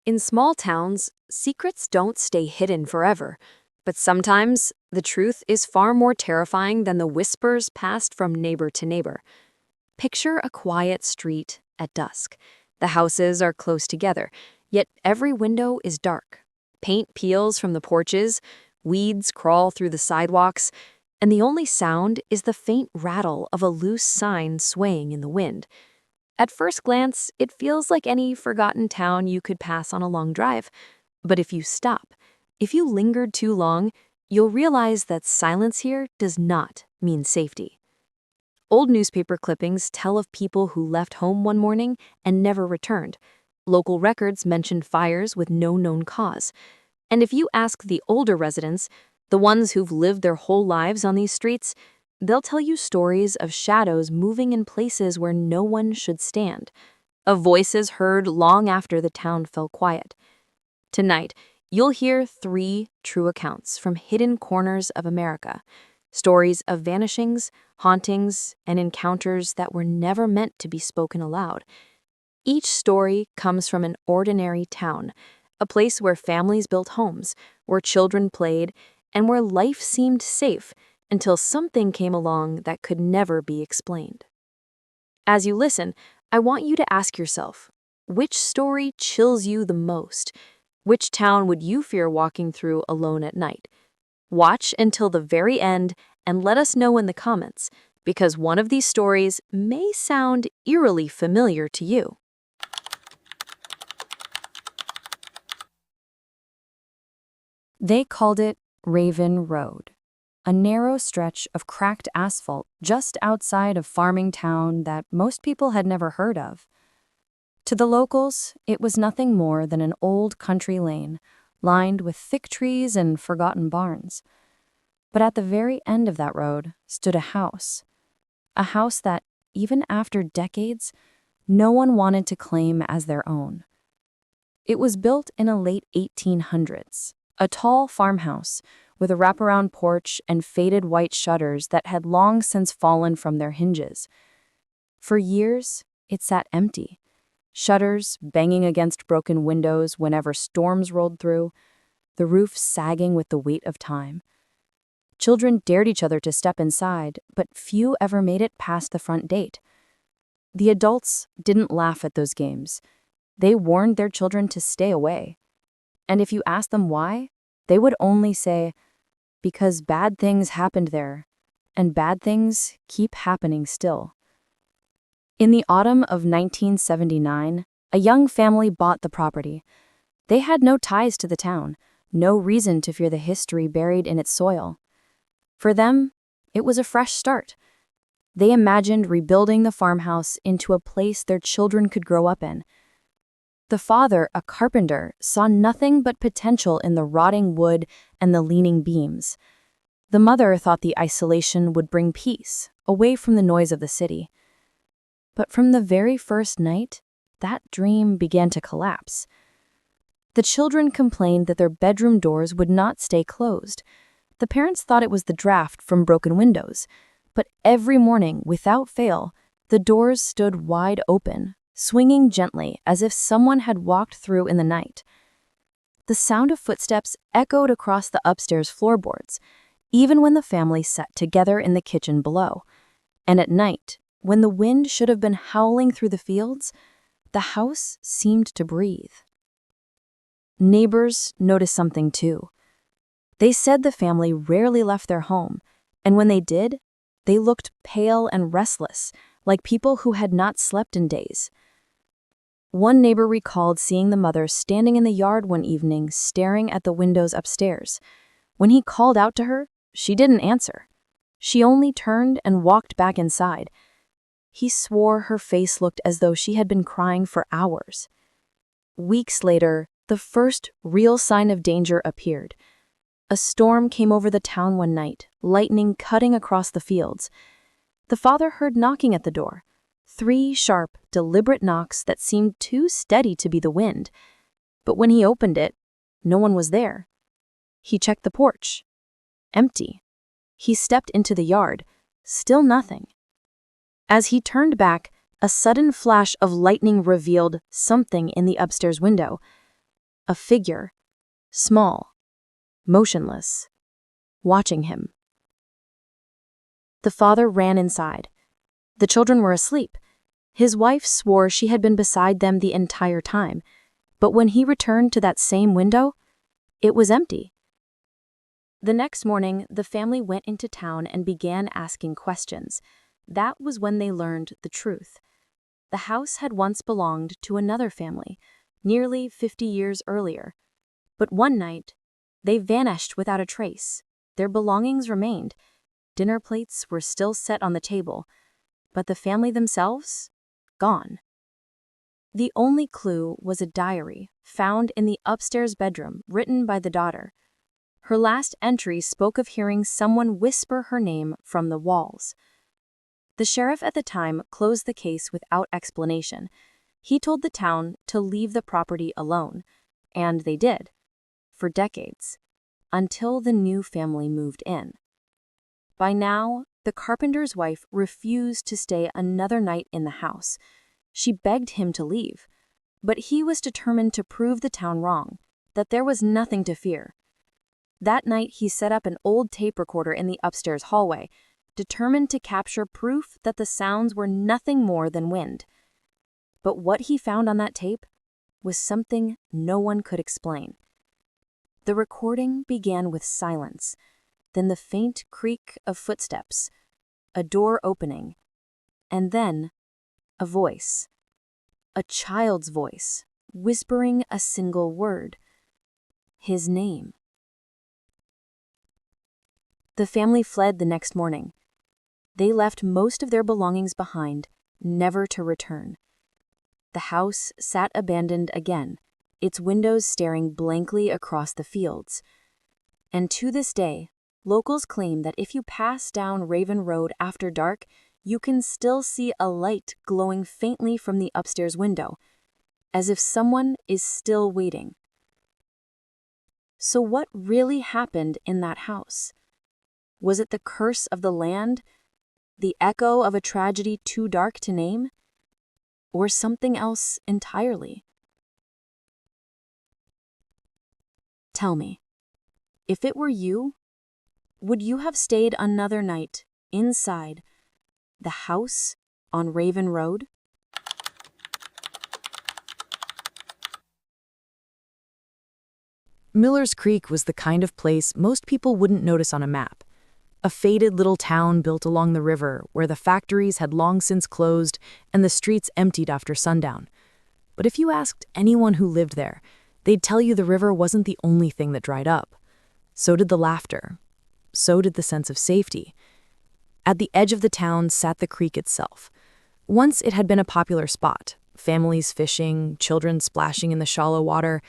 In small towns, secrets don't stay hidden forever, but sometimes the truth is far more terrifying than the whispers passed from neighbor to neighbor. Picture a quiet street at dusk. The houses are close together, yet every window is dark. Paint peels from the porches, weeds crawl through the sidewalks, and the only sound is the faint rattle of a loose sign swaying in the wind. At first glance, it feels like any forgotten town you could pass on a long drive. But if you stop, if you lingered too long, you'll realize that silence here does not mean safety. Old newspaper clippings tell of people who left home one morning and never returned. Local records mention fires with no known cause. And if you ask the older residents, the ones who've lived their whole lives on these streets, they'll tell you stories of shadows moving in places where no one should stand, of voices heard long after the town fell quiet. Tonight, you'll hear 3 true accounts from hidden corners of America, stories of vanishings, hauntings, and encounters that were never meant to be spoken aloud. Each story comes from an ordinary town, a place where families built homes, where children played, and where life seemed safe until something came along that could never be explained. As you listen, I want you to ask yourself, which story chills you the most? Which town would you fear walking through alone at night? Watch until the very end and let us know in the comments, because one of these stories may sound eerily familiar to you. They called it Raven Road, a narrow stretch of cracked asphalt just outside of farming town that most people had never heard of. To the locals, it was nothing more than an old country lane, lined with thick trees and forgotten barns. But at the very end of that road stood a house that, even after decades, no one wanted to claim as their own. It was built in the late 1800s, a tall farmhouse with a wraparound porch and faded white shutters that had long since fallen from their hinges. For years, it sat empty, shutters banging against broken windows whenever storms rolled through, the roof sagging with the weight of time. Children dared each other to step inside, but few ever made it past the front gate. The adults didn't laugh at those games. They warned their children to stay away. And if you asked them why, they would only say, because bad things happened there, and bad things keep happening still. In the autumn of 1979, a young family bought the property. They had no ties to the town, no reason to fear the history buried in its soil. For them, it was a fresh start. They imagined rebuilding the farmhouse into a place their children could grow up in. The father, a carpenter, saw nothing but potential in the rotting wood and the leaning beams. The mother thought the isolation would bring peace, away from the noise of the city. But from the very first night, that dream began to collapse. The children complained that their bedroom doors would not stay closed. The parents thought it was the draft from broken windows, but every morning, without fail, the doors stood wide open, swinging gently as if someone had walked through in the night. The sound of footsteps echoed across the upstairs floorboards, even when the family sat together in the kitchen below. And at night, when the wind should have been howling through the fields, the house seemed to breathe. Neighbors noticed something too. They said the family rarely left their home, and when they did, they looked pale and restless, like people who had not slept in days. One neighbor recalled seeing the mother standing in the yard one evening staring at the windows upstairs. When he called out to her, she didn't answer. She only turned and walked back inside. He swore her face looked as though she had been crying for hours. Weeks later, the first real sign of danger appeared. A storm came over the town one night, lightning cutting across the fields. The father heard knocking at the door. 3 sharp, deliberate knocks that seemed too steady to be the wind. But when he opened it, no one was there. He checked the porch. Empty. He stepped into the yard. Still nothing. As he turned back, a sudden flash of lightning revealed something in the upstairs window. A figure, small, motionless, watching him. The father ran inside. The children were asleep. His wife swore she had been beside them the entire time, but when he returned to that same window, it was empty. The next morning, the family went into town and began asking questions. That was when they learned the truth. The house had once belonged to another family, nearly 50 years earlier. But one night, they vanished without a trace. Their belongings remained. Dinner plates were still set on the table, but the family themselves, gone. The only clue was a diary found in the upstairs bedroom, written by the daughter. Her last entry spoke of hearing someone whisper her name from the walls. The sheriff at the time closed the case without explanation. He told the town to leave the property alone, and they did, for decades, until the new family moved in. By now, the carpenter's wife refused to stay another night in the house. She begged him to leave, but he was determined to prove the town wrong, that there was nothing to fear. That night, he set up an old tape recorder in the upstairs hallway, determined to capture proof that the sounds were nothing more than wind. But what he found on that tape was something no one could explain. The recording began with silence, then the faint creak of footsteps, a door opening, and then a voice. A child's voice, whispering a single word. His name. The family fled the next morning. They left most of their belongings behind, never to return. The house sat abandoned again, its windows staring blankly across the fields. And to this day, locals claim that if you pass down Raven Road after dark, you can still see a light glowing faintly from the upstairs window, as if someone is still waiting. So what really happened in that house? Was it the curse of the land, the echo of a tragedy too dark to name, or something else entirely? Tell me, if it were you, would you have stayed another night inside the house on Raven Road? Miller's Creek was the kind of place most people wouldn't notice on a map. A faded little town built along the river where the factories had long since closed and the streets emptied after sundown. But if you asked anyone who lived there, they'd tell you the river wasn't the only thing that dried up. So did the laughter. So did the sense of safety. At the edge of the town sat the creek itself. Once it had been a popular spot, families fishing, children splashing in the shallow water.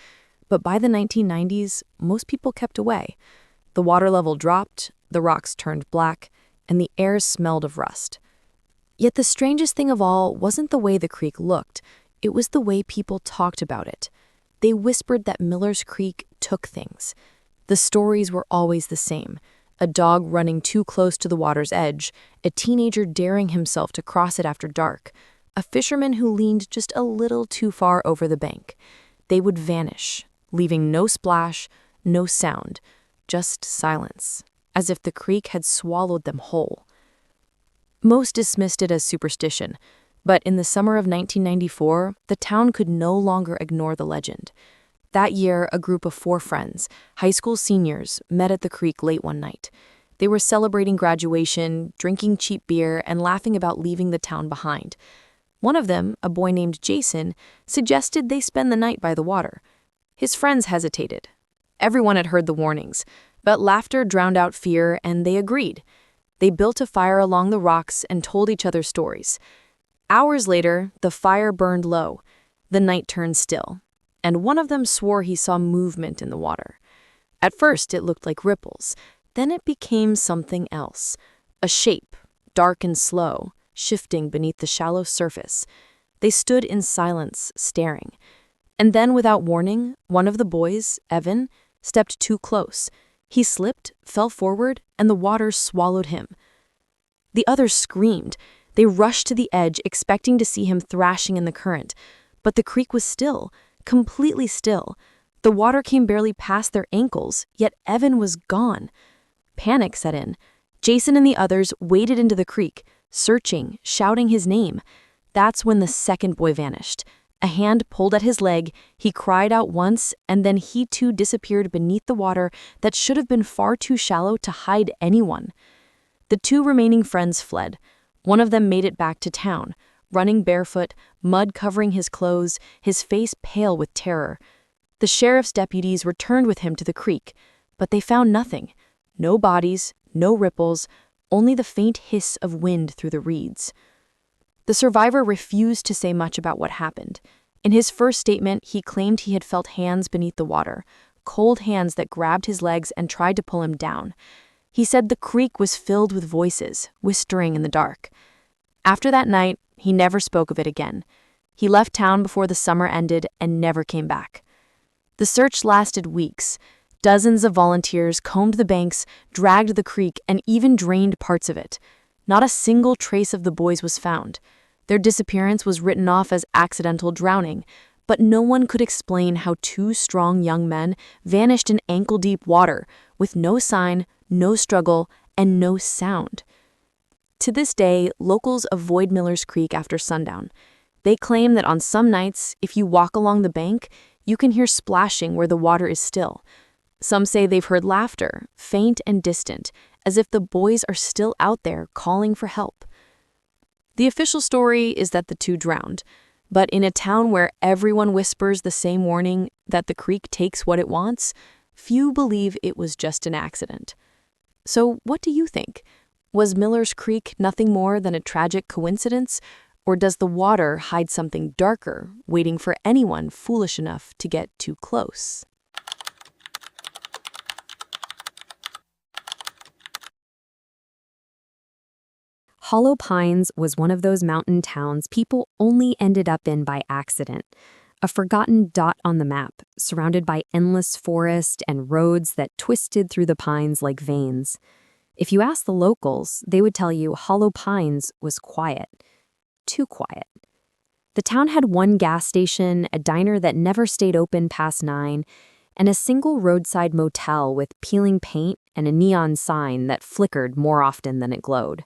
But by the 1990s, most people kept away. The water level dropped, the rocks turned black, and the air smelled of rust. Yet the strangest thing of all wasn't the way the creek looked, it was the way people talked about it. They whispered that Miller's Creek took things. The stories were always the same. A dog running too close to the water's edge, a teenager daring himself to cross it after dark, a fisherman who leaned just a little too far over the bank. They would vanish, leaving no splash, no sound, just silence, as if the creek had swallowed them whole. Most dismissed it as superstition, but in the summer of 1994, the town could no longer ignore the legend. That year, a group of 4 friends, high school seniors, met at the creek late one night. They were celebrating graduation, drinking cheap beer, and laughing about leaving the town behind. One of them, a boy named Jason, suggested they spend the night by the water. His friends hesitated. Everyone had heard the warnings, but laughter drowned out fear, and they agreed. They built a fire along the rocks and told each other stories. Hours later, the fire burned low. The night turned still, and one of them swore he saw movement in the water. At first, it looked like ripples. Then it became something else. A shape, dark and slow, shifting beneath the shallow surface. They stood in silence, staring. And then, without warning, one of the boys, Evan, stepped too close. He slipped, fell forward, and the water swallowed him. The others screamed. They rushed to the edge, expecting to see him thrashing in the current. But the creek was still, completely still. The water came barely past their ankles, yet Evan was gone. Panic set in. Jason and the others waded into the creek, searching, shouting his name. That's when the second boy vanished. A hand pulled at his leg, he cried out once, and then he too disappeared beneath the water that should have been far too shallow to hide anyone. The two remaining friends fled. One of them made it back to town, running barefoot, mud covering his clothes, his face pale with terror. The sheriff's deputies returned with him to the creek, but they found nothing. No bodies, no ripples, only the faint hiss of wind through the reeds. The survivor refused to say much about what happened. In his first statement, he claimed he had felt hands beneath the water, cold hands that grabbed his legs and tried to pull him down. He said the creek was filled with voices, whispering in the dark. After that night, he never spoke of it again. He left town before the summer ended and never came back. The search lasted weeks. Dozens of volunteers combed the banks, dragged the creek, and even drained parts of it. Not a single trace of the boys was found. Their disappearance was written off as accidental drowning, but no one could explain how two strong young men vanished in ankle-deep water, with no sign, no struggle, and no sound. To this day, locals avoid Miller's Creek after sundown. They claim that on some nights, if you walk along the bank, you can hear splashing where the water is still. Some say they've heard laughter, faint and distant, as if the boys are still out there calling for help. The official story is that the two drowned, but in a town where everyone whispers the same warning that the creek takes what it wants, few believe it was just an accident. So what do you think? Was Miller's Creek nothing more than a tragic coincidence, or does the water hide something darker, waiting for anyone foolish enough to get too close? Hollow Pines was one of those mountain towns people only ended up in by accident. A forgotten dot on the map, surrounded by endless forest and roads that twisted through the pines like veins. If you asked the locals, they would tell you Hollow Pines was quiet. Too quiet. The town had one gas station, a diner that never stayed open past 9, and a single roadside motel with peeling paint and a neon sign that flickered more often than it glowed.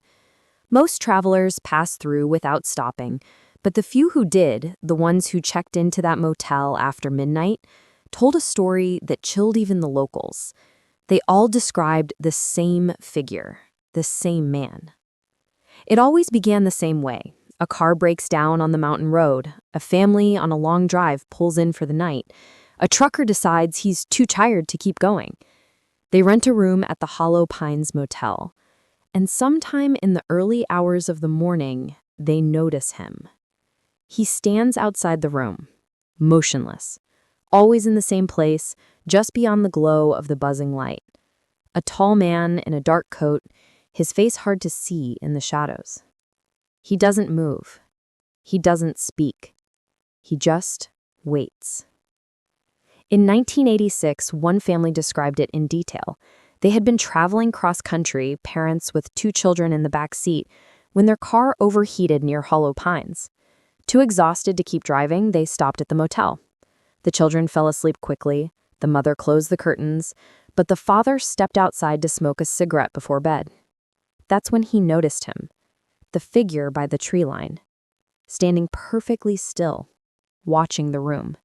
Most travelers passed through without stopping, but the few who did, the ones who checked into that motel after midnight, told a story that chilled even the locals. They all described the same figure, the same man. It always began the same way. A car breaks down on the mountain road, a family on a long drive pulls in for the night, a trucker decides he's too tired to keep going. They rent a room at the Hollow Pines Motel. And sometime in the early hours of the morning, they notice him. He stands outside the room, motionless, always in the same place, just beyond the glow of the buzzing light. A tall man in a dark coat, his face hard to see in the shadows. He doesn't move. He doesn't speak. He just waits. In 1986, one family described it in detail. They had been traveling cross-country, parents with 2 children in the back seat, when their car overheated near Hollow Pines. Too exhausted to keep driving, they stopped at the motel. The children fell asleep quickly, the mother closed the curtains, but the father stepped outside to smoke a cigarette before bed. That's when he noticed him, the figure by the tree line, standing perfectly still, watching the room.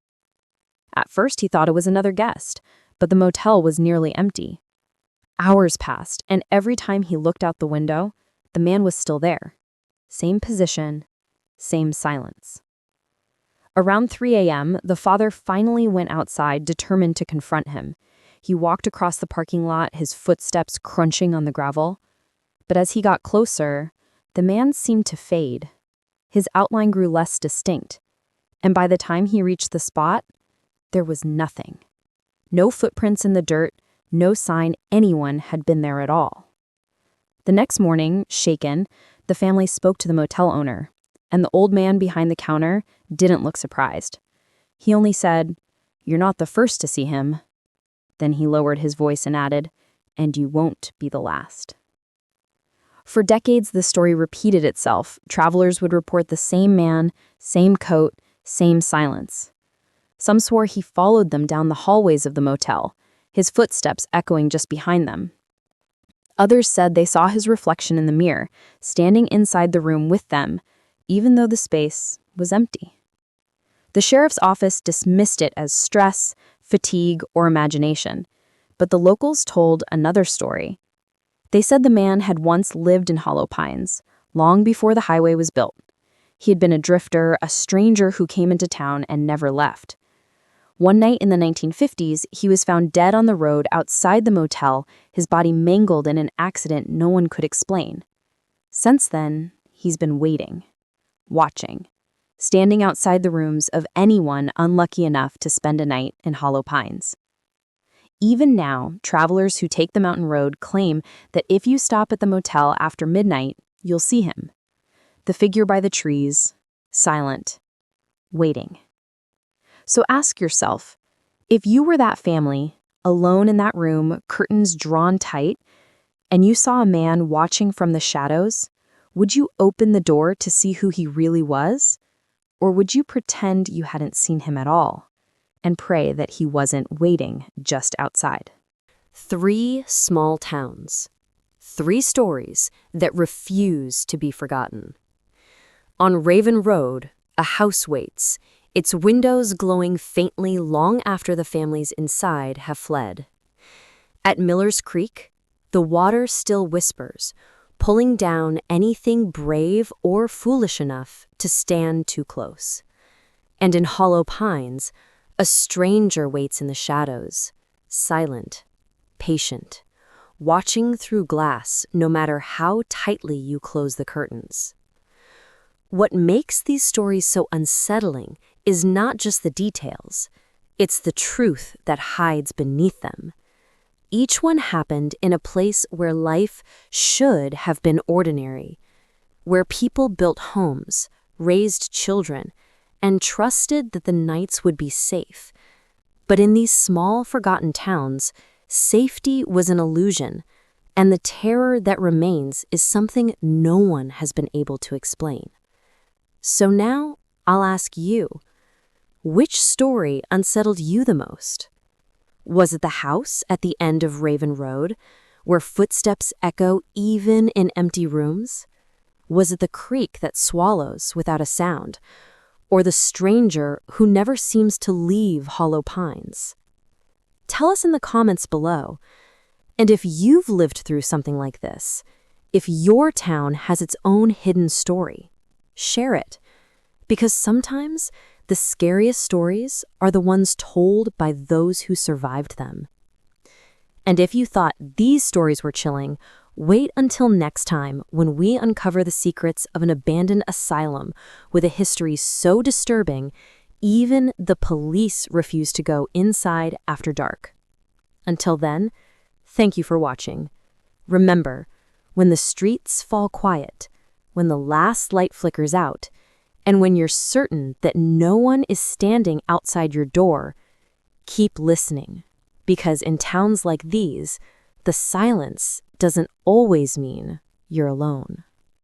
At first he thought it was another guest, but the motel was nearly empty. Hours passed, and every time he looked out the window, the man was still there. Same position, same silence. Around 3 a.m., the father finally went outside, determined to confront him. He walked across the parking lot, his footsteps crunching on the gravel. But as he got closer, the man seemed to fade. His outline grew less distinct, and by the time he reached the spot, there was nothing. No footprints in the dirt, no sign anyone had been there at all. The next morning, shaken, the family spoke to the motel owner, and the old man behind the counter didn't look surprised. He only said, "You're not the first to see him." Then he lowered his voice and added, "And you won't be the last." For decades, the story repeated itself. Travelers would report the same man, same coat, same silence. Some swore he followed them down the hallways of the motel, his footsteps echoing just behind them. Others said they saw his reflection in the mirror, standing inside the room with them, even though the space was empty. The sheriff's office dismissed it as stress, fatigue, or imagination, but the locals told another story. They said the man had once lived in Hollow Pines, long before the highway was built. He had been a drifter, a stranger who came into town and never left. One night in the 1950s, he was found dead on the road outside the motel, his body mangled in an accident no one could explain. Since then, he's been waiting, watching, standing outside the rooms of anyone unlucky enough to spend a night in Hollow Pines. Even now, travelers who take the mountain road claim that if you stop at the motel after midnight, you'll see him. The figure by the trees, silent, waiting. So ask yourself, if you were that family, alone in that room, curtains drawn tight, and you saw a man watching from the shadows, would you open the door to see who he really was? Or would you pretend you hadn't seen him at all and pray that he wasn't waiting just outside? 3 small towns. 3 stories that refuse to be forgotten. On Raven Road, a house waits, its windows glowing faintly long after the families inside have fled. At Miller's Creek, the water still whispers, pulling down anything brave or foolish enough to stand too close. And in Hollow Pines, a stranger waits in the shadows, silent, patient, watching through glass no matter how tightly you close the curtains. What makes these stories so unsettling is not just the details, it's the truth that hides beneath them. Each one happened in a place where life should have been ordinary, where people built homes, raised children, and trusted that the nights would be safe. But in these small, forgotten towns, safety was an illusion, and the terror that remains is something no one has been able to explain. So now, I'll ask you, which story unsettled you the most? Was it the house at the end of Raven Road, where footsteps echo even in empty rooms? Was it the creek that swallows without a sound? Or the stranger who never seems to leave Hollow Pines? Tell us in the comments below. And if you've lived through something like this, if your town has its own hidden story, share it. Because sometimes the scariest stories are the ones told by those who survived them. And if you thought these stories were chilling, wait until next time when we uncover the secrets of an abandoned asylum with a history so disturbing, even the police refuse to go inside after dark. Until then, thank you for watching. Remember, when the streets fall quiet, when the last light flickers out, and when you're certain that no one is standing outside your door, keep listening, because in towns like these, the silence doesn't always mean you're alone.